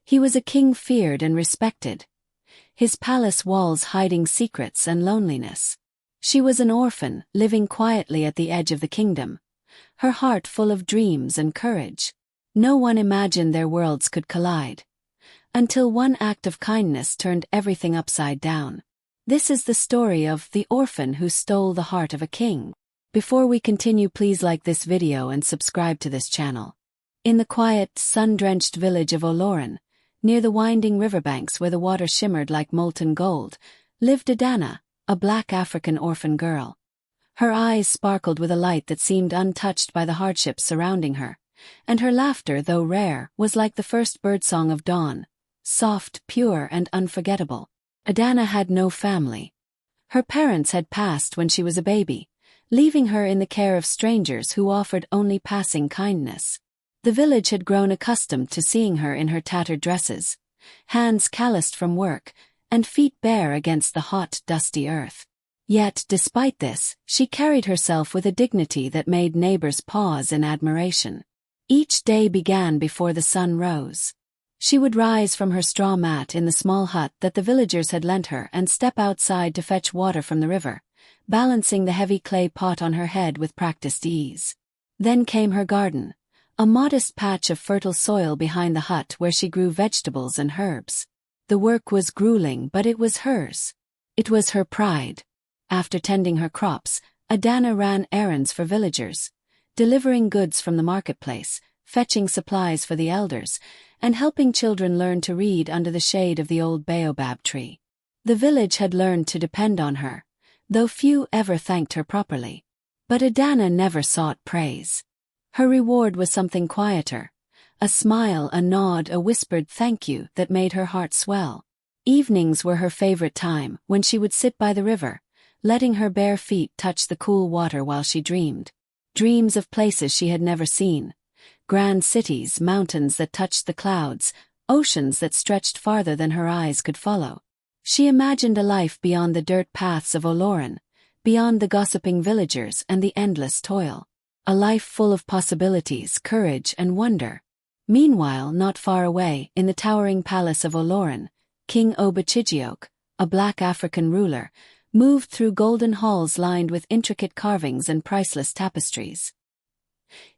He was a king feared and respected, his palace walls hiding secrets and loneliness. She was an orphan, living quietly at the edge of the kingdom, her heart full of dreams and courage. No one imagined their worlds could collide, until one act of kindness turned everything upside down. This is the story of the orphan who stole the heart of a king. Before we continue, please like this video and subscribe to this channel. In the quiet, sun-drenched village of Orphan, near the winding riverbanks where the water shimmered like molten gold, lived Adanna, a black African orphan girl. Her eyes sparkled with a light that seemed untouched by the hardships surrounding her, and her laughter, though rare, was like the first birdsong of dawn, soft, pure, and unforgettable. Adanna had no family. Her parents had passed when she was a baby, leaving her in the care of strangers who offered only passing kindness. The village had grown accustomed to seeing her in her tattered dresses, hands calloused from work, and feet bare against the hot, dusty earth. Yet, despite this, she carried herself with a dignity that made neighbors pause in admiration. Each day began before the sun rose. She would rise from her straw mat in the small hut that the villagers had lent her and step outside to fetch water from the river, balancing the heavy clay pot on her head with practiced ease. Then came her garden, a modest patch of fertile soil behind the hut where she grew vegetables and herbs. The work was grueling, but it was hers. It was her pride. After tending her crops, Adanna ran errands for villagers, delivering goods from the marketplace, fetching supplies for the elders, and helping children learn to read under the shade of the old baobab tree. The village had learned to depend on her, though few ever thanked her properly. But Adanna never sought praise. Her reward was something quieter, a smile, a nod, a whispered thank you that made her heart swell. Evenings were her favorite time, when she would sit by the river, letting her bare feet touch the cool water while she dreamed. Dreams of places she had never seen. Grand cities, mountains that touched the clouds, oceans that stretched farther than her eyes could follow. She imagined a life beyond the dirt paths of Orphan, beyond the gossiping villagers and the endless toil. A life full of possibilities, courage, and wonder. Meanwhile, not far away, in the towering palace of Orphan, King Chijioke, a black African ruler, moved through golden halls lined with intricate carvings and priceless tapestries.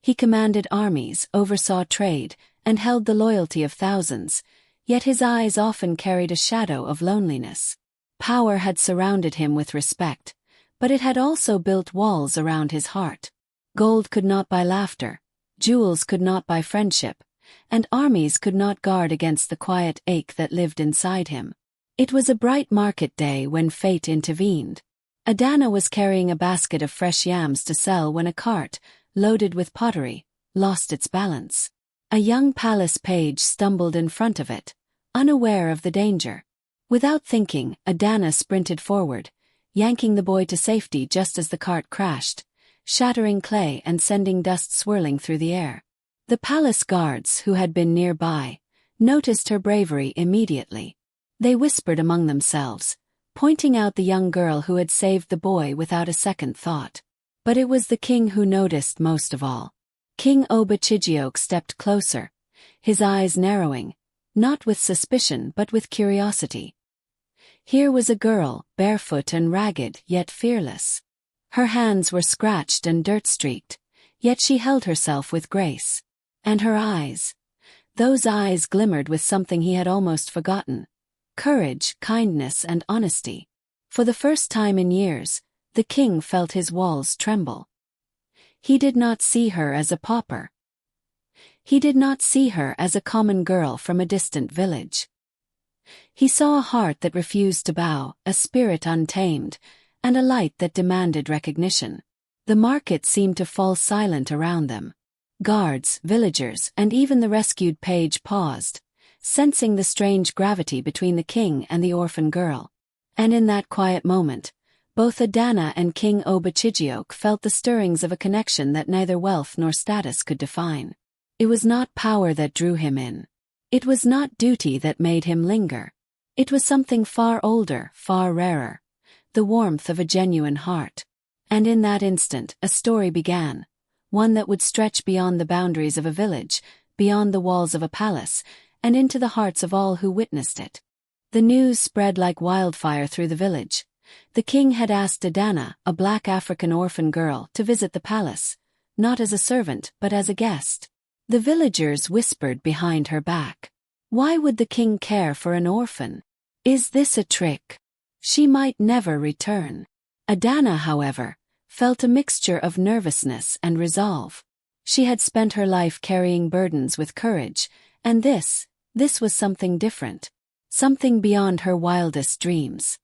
He commanded armies, oversaw trade, and held the loyalty of thousands, yet his eyes often carried a shadow of loneliness. Power had surrounded him with respect, but it had also built walls around his heart. Gold could not buy laughter, jewels could not buy friendship, and armies could not guard against the quiet ache that lived inside him. It was a bright market day when fate intervened. Adanna was carrying a basket of fresh yams to sell when a cart, loaded with pottery, lost its balance. A young palace page stumbled in front of it, unaware of the danger. Without thinking, Adanna sprinted forward, yanking the boy to safety just as the cart crashed, shattering clay and sending dust swirling through the air. The palace guards, who had been nearby, noticed her bravery immediately. They whispered among themselves, pointing out the young girl who had saved the boy without a second thought. But it was the king who noticed most of all. King Chijioke stepped closer, his eyes narrowing, not with suspicion but with curiosity. Here was a girl, barefoot and ragged, yet fearless. Her hands were scratched and dirt-streaked, yet she held herself with grace. And her eyes, those eyes glimmered with something he had almost forgotten: courage, kindness, and honesty. For the first time in years, the king felt his walls tremble. He did not see her as a pauper. He did not see her as a common girl from a distant village. He saw a heart that refused to bow, a spirit untamed, and a light that demanded recognition. The market seemed to fall silent around them. Guards, villagers, and even the rescued page paused, sensing the strange gravity between the king and the orphan girl. And in that quiet moment, both Adanna and King Chijioke felt the stirrings of a connection that neither wealth nor status could define. It was not power that drew him in. It was not duty that made him linger. It was something far older, far rarer: the warmth of a genuine heart. And in that instant, a story began, one that would stretch beyond the boundaries of a village, beyond the walls of a palace, and into the hearts of all who witnessed it. The news spread like wildfire through the village. The king had asked Adanna, a black African orphan girl, to visit the palace, not as a servant but as a guest. The villagers whispered behind her back. Why would the king care for an orphan? Is this a trick? She might never return. Adanna, however, felt a mixture of nervousness and resolve. She had spent her life carrying burdens with courage, and this was something different. Something beyond her wildest dreams.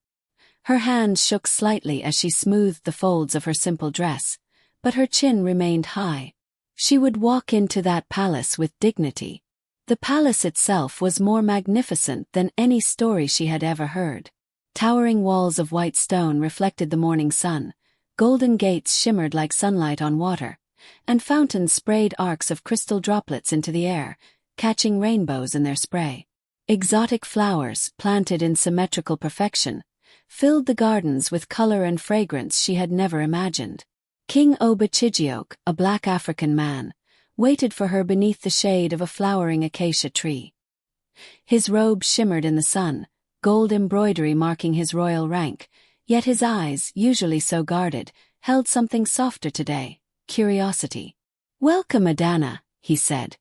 Her hands shook slightly as she smoothed the folds of her simple dress, but her chin remained high. She would walk into that palace with dignity. The palace itself was more magnificent than any story she had ever heard. Towering walls of white stone reflected the morning sun, golden gates shimmered like sunlight on water, and fountains sprayed arcs of crystal droplets into the air, catching rainbows in their spray. Exotic flowers, planted in symmetrical perfection, filled the gardens with color and fragrance she had never imagined. King Chijioke, a black African man, waited for her beneath the shade of a flowering acacia tree. His robe shimmered in the sun, gold embroidery marking his royal rank, yet his eyes, usually so guarded, held something softer today: curiosity. "Welcome, Adanna," he said,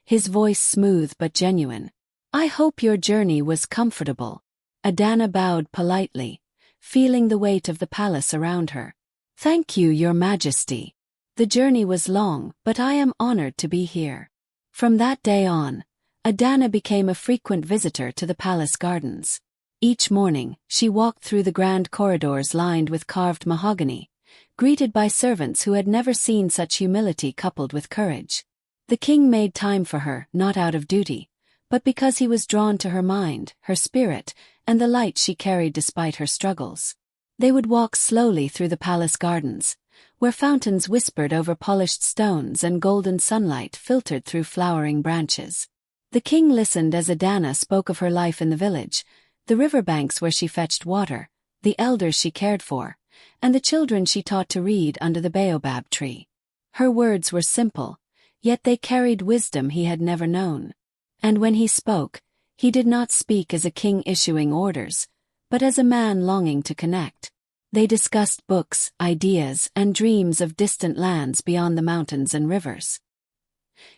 his voice smooth but genuine. "I hope your journey was comfortable." Adanna bowed politely, feeling the weight of the palace around her. "Thank you, Your Majesty. The journey was long, but I am honored to be here." From that day on, Adanna became a frequent visitor to the palace gardens. Each morning, she walked through the grand corridors lined with carved mahogany, greeted by servants who had never seen such humility coupled with courage. The king made time for her, not out of duty, but because he was drawn to her mind, her spirit, and the light she carried despite her struggles. They would walk slowly through the palace gardens, where fountains whispered over polished stones and golden sunlight filtered through flowering branches. The king listened as Adanna spoke of her life in the village, the riverbanks where she fetched water, the elders she cared for, and the children she taught to read under the baobab tree. Her words were simple, yet they carried wisdom he had never known. And when he spoke, he did not speak as a king issuing orders, but as a man longing to connect. They discussed books, ideas, and dreams of distant lands beyond the mountains and rivers.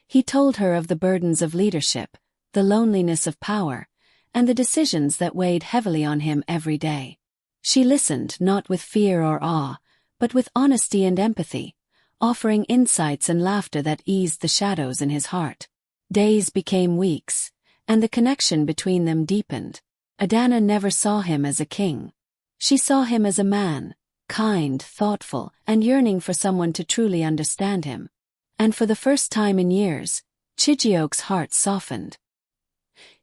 He told her of the burdens of leadership, the loneliness of power, and the decisions that weighed heavily on him every day. She listened not with fear or awe, but with honesty and empathy, offering insights and laughter that eased the shadows in his heart. Days became weeks, and the connection between them deepened. Adanna never saw him as a king. She saw him as a man, kind, thoughtful, and yearning for someone to truly understand him. And for the first time in years, Chijioke's heart softened.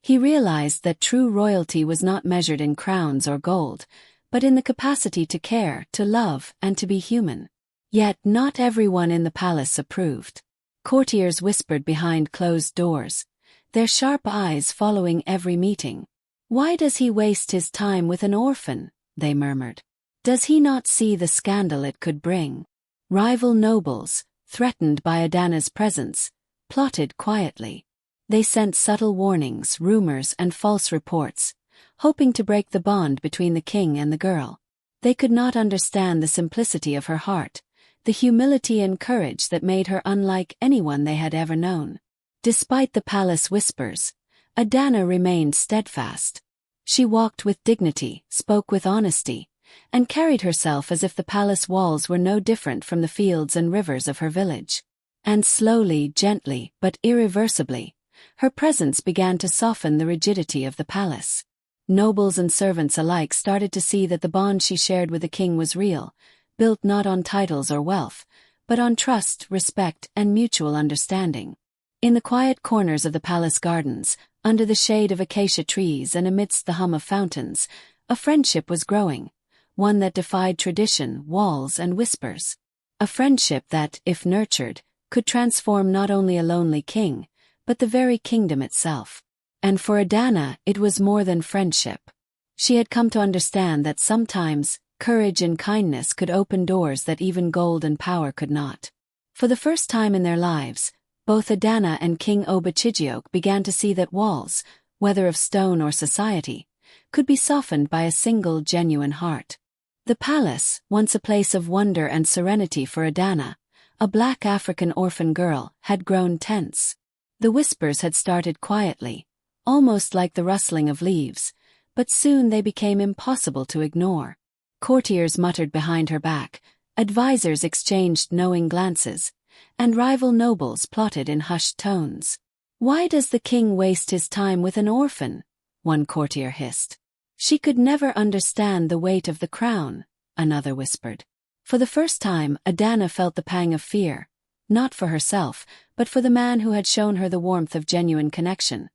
He realized that true royalty was not measured in crowns or gold, but in the capacity to care, to love, and to be human. Yet not everyone in the palace approved. Courtiers whispered behind closed doors, their sharp eyes following every meeting. "Why does he waste his time with an orphan?" they murmured. "Does he not see the scandal it could bring?" Rival nobles, threatened by Adanna's presence, plotted quietly. They sent subtle warnings, rumors, and false reports, hoping to break the bond between the king and the girl. They could not understand the simplicity of her heart, the humility and courage that made her unlike anyone they had ever known. Despite the palace whispers, Adanna remained steadfast. She walked with dignity, spoke with honesty, and carried herself as if the palace walls were no different from the fields and rivers of her village. And slowly, gently, but irreversibly, her presence began to soften the rigidity of the palace. Nobles and servants alike started to see that the bond she shared with the king was real, built not on titles or wealth, but on trust, respect, and mutual understanding. In the quiet corners of the palace gardens, under the shade of acacia trees and amidst the hum of fountains, a friendship was growing, one that defied tradition, walls, and whispers. A friendship that, if nurtured, could transform not only a lonely king, but the very kingdom itself. And for Adanna, it was more than friendship. She had come to understand that sometimes, courage and kindness could open doors that even gold and power could not. For the first time in their lives, Both Adanna and King Chijioke began to see that walls, whether of stone or society, could be softened by a single genuine heart. The palace, once a place of wonder and serenity for Adanna, a black African orphan girl, had grown tense. The whispers had started quietly, almost like the rustling of leaves, but soon they became impossible to ignore. Courtiers muttered behind her back, advisers exchanged knowing glances, and rival nobles plotted in hushed tones. "Why does the king waste his time with an orphan?" one courtier hissed. "She could never understand the weight of the crown," another whispered. For the first time, Adanna felt the pang of fear, not for herself, but for the man who had shown her the warmth of genuine connection.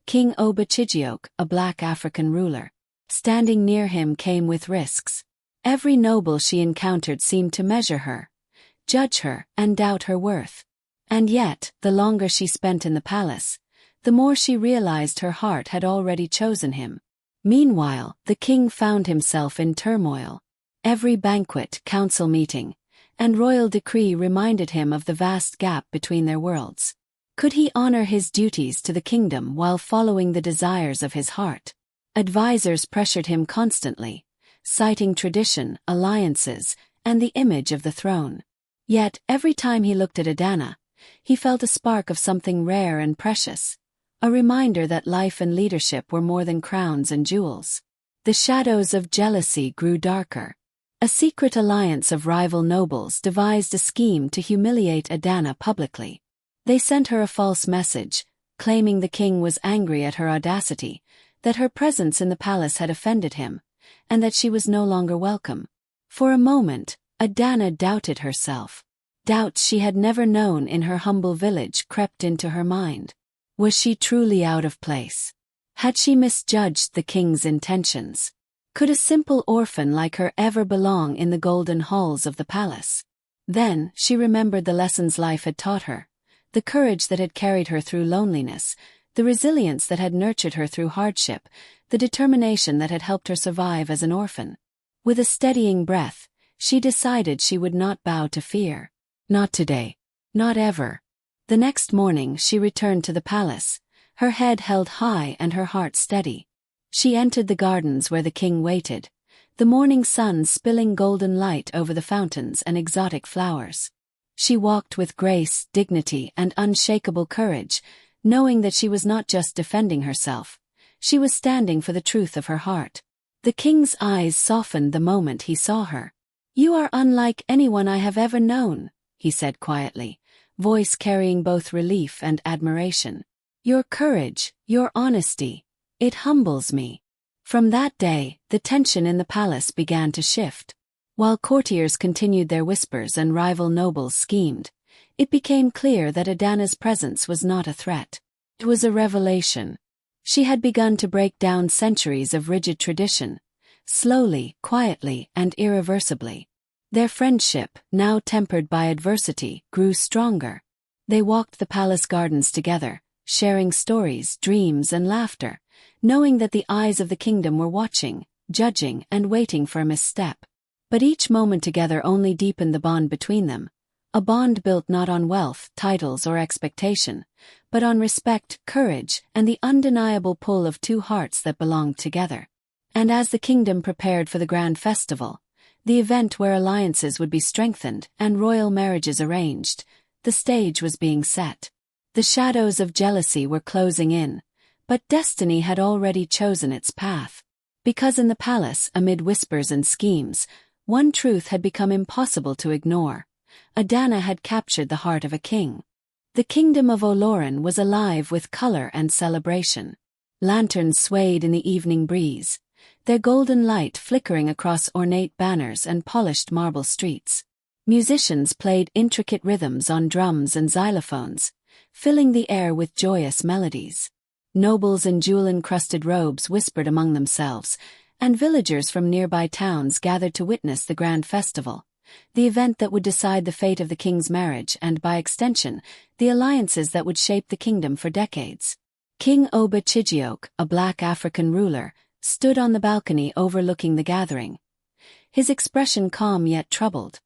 King Chijioke, a black African ruler. Standing near him came with risks. Every noble she encountered seemed to measure her, judge her, and doubt her worth. And yet, the longer she spent in the palace, the more she realized her heart had already chosen him. Meanwhile, the king found himself in turmoil. Every banquet, council meeting, and royal decree reminded him of the vast gap between their worlds. Could he honor his duties to the kingdom while following the desires of his heart? Advisors pressured him constantly, citing tradition, alliances, and the image of the throne. Yet, every time he looked at Adanna, he felt a spark of something rare and precious, a reminder that life and leadership were more than crowns and jewels. The shadows of jealousy grew darker. A secret alliance of rival nobles devised a scheme to humiliate Adanna publicly. They sent her a false message, claiming the king was angry at her audacity, that her presence in the palace had offended him, and that she was no longer welcome. For a moment, Adanna doubted herself. Doubts she had never known in her humble village crept into her mind. Was she truly out of place? Had she misjudged the king's intentions? Could a simple orphan like her ever belong in the golden halls of the palace? Then, she remembered the lessons life had taught her, the courage that had carried her through loneliness, the resilience that had nurtured her through hardship, the determination that had helped her survive as an orphan. With a steadying breath, she decided she would not bow to fear. Not today. Not ever. The next morning she returned to the palace, her head held high and her heart steady. She entered the gardens where the king waited, the morning sun spilling golden light over the fountains and exotic flowers. She walked with grace, dignity, and unshakable courage, knowing that she was not just defending herself, she was standing for the truth of her heart. The king's eyes softened the moment he saw her. "You are unlike anyone I have ever known," he said quietly, voice carrying both relief and admiration. "Your courage, your honesty, it humbles me." From that day, the tension in the palace began to shift. While courtiers continued their whispers and rival nobles schemed, it became clear that Adanna's presence was not a threat. It was a revelation. She had begun to break down centuries of rigid tradition, slowly, quietly, and irreversibly. Their friendship, now tempered by adversity, grew stronger. They walked the palace gardens together, sharing stories, dreams, and laughter, knowing that the eyes of the kingdom were watching, judging, and waiting for a misstep. But each moment together only deepened the bond between them, a bond built not on wealth, titles, or expectation, but on respect, courage, and the undeniable pull of two hearts that belonged together. And as the kingdom prepared for the grand festival, the event where alliances would be strengthened and royal marriages arranged, the stage was being set. The shadows of jealousy were closing in, but destiny had already chosen its path. Because in the palace, amid whispers and schemes, one truth had become impossible to ignore. Adanna had captured the heart of a king. The kingdom of Orphan was alive with color and celebration. Lanterns swayed in the evening breeze, their golden light flickering across ornate banners and polished marble streets. Musicians played intricate rhythms on drums and xylophones, filling the air with joyous melodies. Nobles in jewel-encrusted robes whispered among themselves, and villagers from nearby towns gathered to witness the grand festival, the event that would decide the fate of the king's marriage and, by extension, the alliances that would shape the kingdom for decades. King Chijioke, a black African ruler, stood on the balcony overlooking the gathering, his expression calm yet troubled.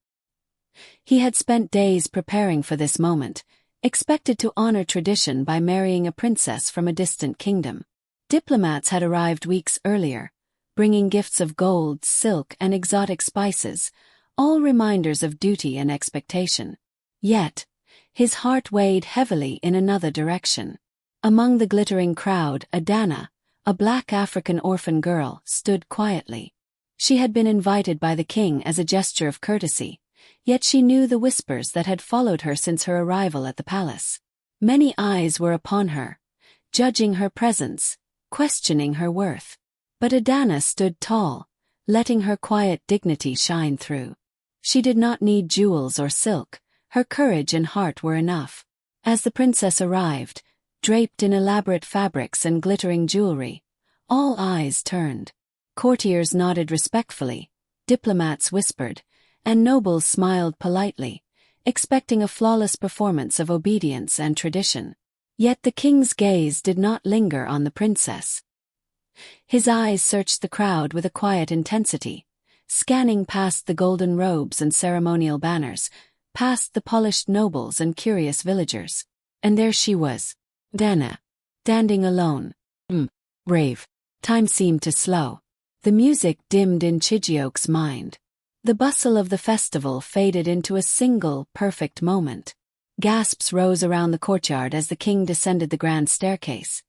He had spent days preparing for this moment, expected to honor tradition by marrying a princess from a distant kingdom. Diplomats had arrived weeks earlier, bringing gifts of gold, silk, and exotic spices, all reminders of duty and expectation. Yet, his heart weighed heavily in another direction. Among the glittering crowd, Adanna, a black African orphan girl, stood quietly. She had been invited by the king as a gesture of courtesy, yet she knew the whispers that had followed her since her arrival at the palace. Many eyes were upon her, judging her presence, questioning her worth. But Adanna stood tall, letting her quiet dignity shine through. She did not need jewels or silk, her courage and heart were enough. As the princess arrived, draped in elaborate fabrics and glittering jewelry, all eyes turned. Courtiers nodded respectfully, diplomats whispered, and nobles smiled politely, expecting a flawless performance of obedience and tradition. Yet the king's gaze did not linger on the princess. His eyes searched the crowd with a quiet intensity, scanning past the golden robes and ceremonial banners, past the polished nobles and curious villagers. And there she was, Adanna, standing alone. Brave. Time seemed to slow. The music dimmed in Chijioke's mind. The bustle of the festival faded into a single, perfect moment. Gasps rose around the courtyard as the king descended the grand staircase,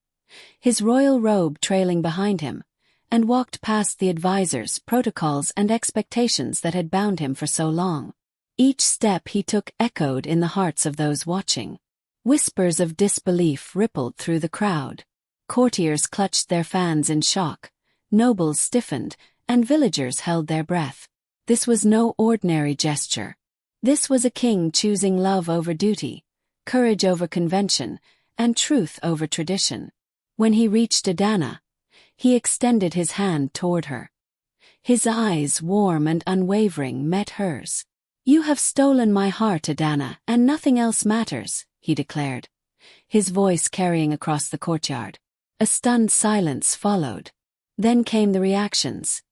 his royal robe trailing behind him, and walked past the advisors, protocols, and expectations that had bound him for so long. Each step he took echoed in the hearts of those watching. Whispers of disbelief rippled through the crowd. Courtiers clutched their fans in shock, nobles stiffened, and villagers held their breath. This was no ordinary gesture. This was a king choosing love over duty, courage over convention, and truth over tradition. When he reached Adanna, he extended his hand toward her. His eyes, warm and unwavering, met hers. "You have stolen my heart, Adanna, and nothing else matters," he declared, his voice carrying across the courtyard. A stunned silence followed. Then came the reactions.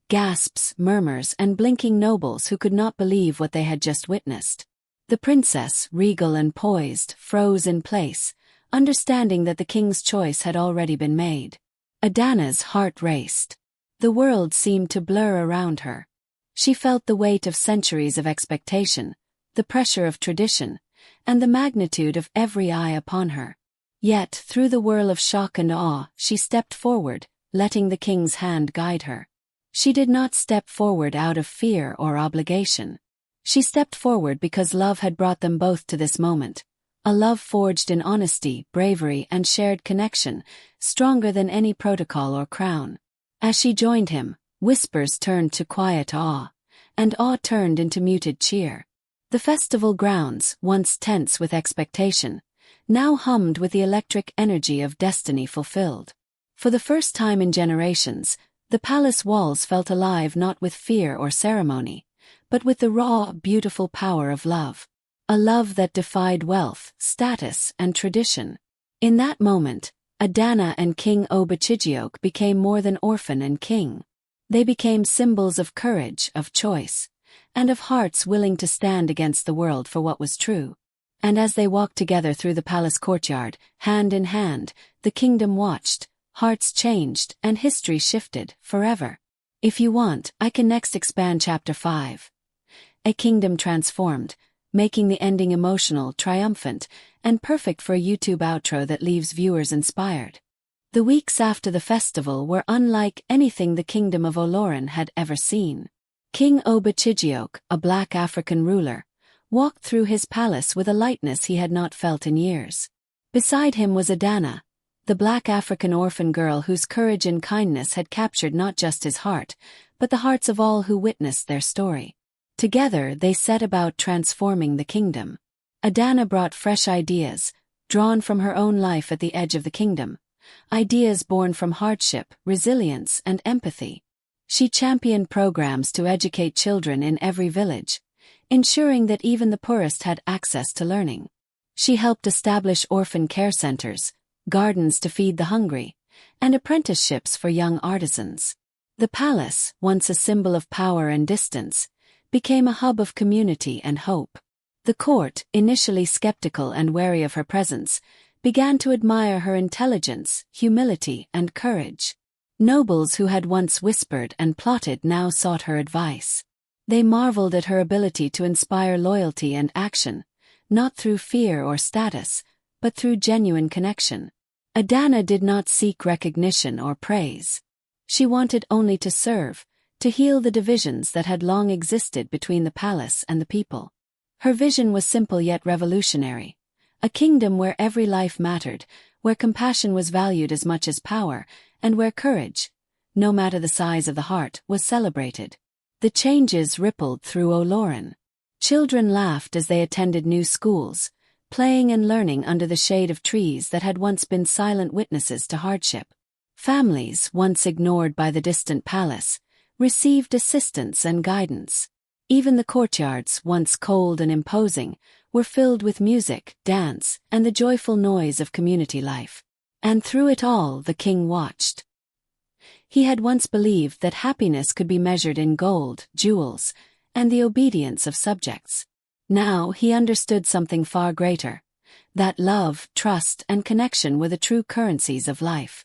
Gasps, murmurs, and blinking nobles who could not believe what they had just witnessed. The princess, regal and poised, froze in place, understanding that the king's choice had already been made. Adanna's heart raced. The world seemed to blur around her. She felt the weight of centuries of expectation, the pressure of tradition, and the magnitude of every eye upon her. Yet, through the whirl of shock and awe, she stepped forward, letting the king's hand guide her. She did not step forward out of fear or obligation. She stepped forward because love had brought them both to this moment, a love forged in honesty, bravery, and shared connection, stronger than any protocol or crown. As she joined him, whispers turned to quiet awe, and awe turned into muted cheer. The festival grounds, once tense with expectation, now hummed with the electric energy of destiny fulfilled. For the first time in generations, the palace walls felt alive not with fear or ceremony, but with the raw, beautiful power of love. A love that defied wealth, status, and tradition. In that moment, Adanna and King Chijioke became more than orphan and king. They became symbols of courage, of choice, and of hearts willing to stand against the world for what was true. And as they walked together through the palace courtyard, hand in hand, the kingdom watched, hearts changed, and history shifted, forever. If you want, I can next expand Chapter 5. A kingdom transformed, making the ending emotional, triumphant, and perfect for a YouTube outro that leaves viewers inspired. The weeks after the festival were unlike anything the kingdom of Orphan had ever seen. King Chijioke, a black African ruler, walked through his palace with a lightness he had not felt in years. Beside him was Adanna, the black African orphan girl whose courage and kindness had captured not just his heart, but the hearts of all who witnessed their story. Together they set about transforming the kingdom. Adanna brought fresh ideas, drawn from her own life at the edge of the kingdom, ideas born from hardship, resilience, and empathy. She championed programs to educate children in every village, ensuring that even the poorest had access to learning. She helped establish orphan care centers, gardens to feed the hungry, and apprenticeships for young artisans. The palace, once a symbol of power and distance, became a hub of community and hope. The court, initially skeptical and wary of her presence, began to admire her intelligence, humility, and courage. Nobles who had once whispered and plotted now sought her advice. They marveled at her ability to inspire loyalty and action, not through fear or status, but through genuine connection. Adanna did not seek recognition or praise. She wanted only to serve, to heal the divisions that had long existed between the palace and the people. Her vision was simple yet revolutionary. A kingdom where every life mattered, where compassion was valued as much as power, and where courage, no matter the size of the heart, was celebrated. The changes rippled through Orphan. Children laughed as they attended new schools, playing and learning under the shade of trees that had once been silent witnesses to hardship. Families, once ignored by the distant palace, received assistance and guidance. Even the courtyards, once cold and imposing, were filled with music, dance, and the joyful noise of community life. And through it all the king watched. He had once believed that happiness could be measured in gold, jewels, and the obedience of subjects. Now he understood something far greater, that love, trust, and connection were the true currencies of life.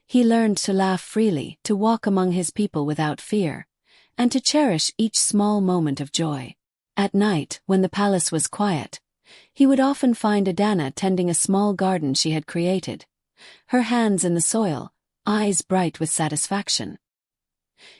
He learned to laugh freely, to walk among his people without fear, and to cherish each small moment of joy. At night, when the palace was quiet, he would often find Adanna tending a small garden she had created, her hands in the soil, eyes bright with satisfaction.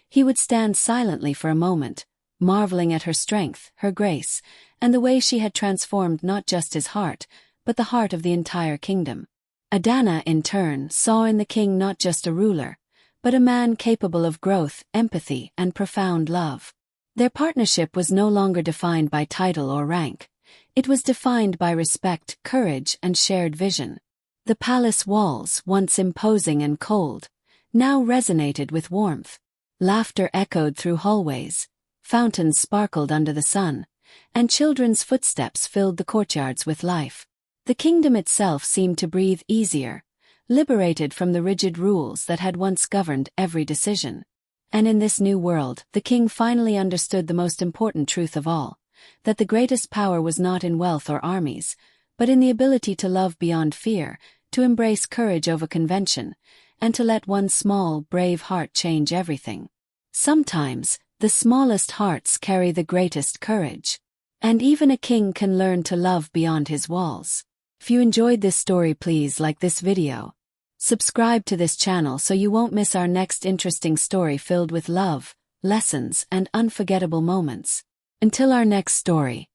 He would stand silently for a moment, marveling at her strength, her grace, and the way she had transformed not just his heart, but the heart of the entire kingdom. Adanna, in turn, saw in the king not just a ruler, but a man capable of growth, empathy, and profound love. Their partnership was no longer defined by title or rank. It was defined by respect, courage, and shared vision. The palace walls, once imposing and cold, now resonated with warmth. Laughter echoed through hallways, fountains sparkled under the sun, and children's footsteps filled the courtyards with life. The kingdom itself seemed to breathe easier, liberated from the rigid rules that had once governed every decision. And in this new world, the king finally understood the most important truth of all, that the greatest power was not in wealth or armies, but in the ability to love beyond fear, to embrace courage over convention, and to let one small, brave heart change everything. Sometimes, the smallest hearts carry the greatest courage. And even a king can learn to love beyond his walls. If you enjoyed this story, please like this video. Subscribe to this channel so you won't miss our next interesting story filled with love, lessons, and unforgettable moments. Until our next story.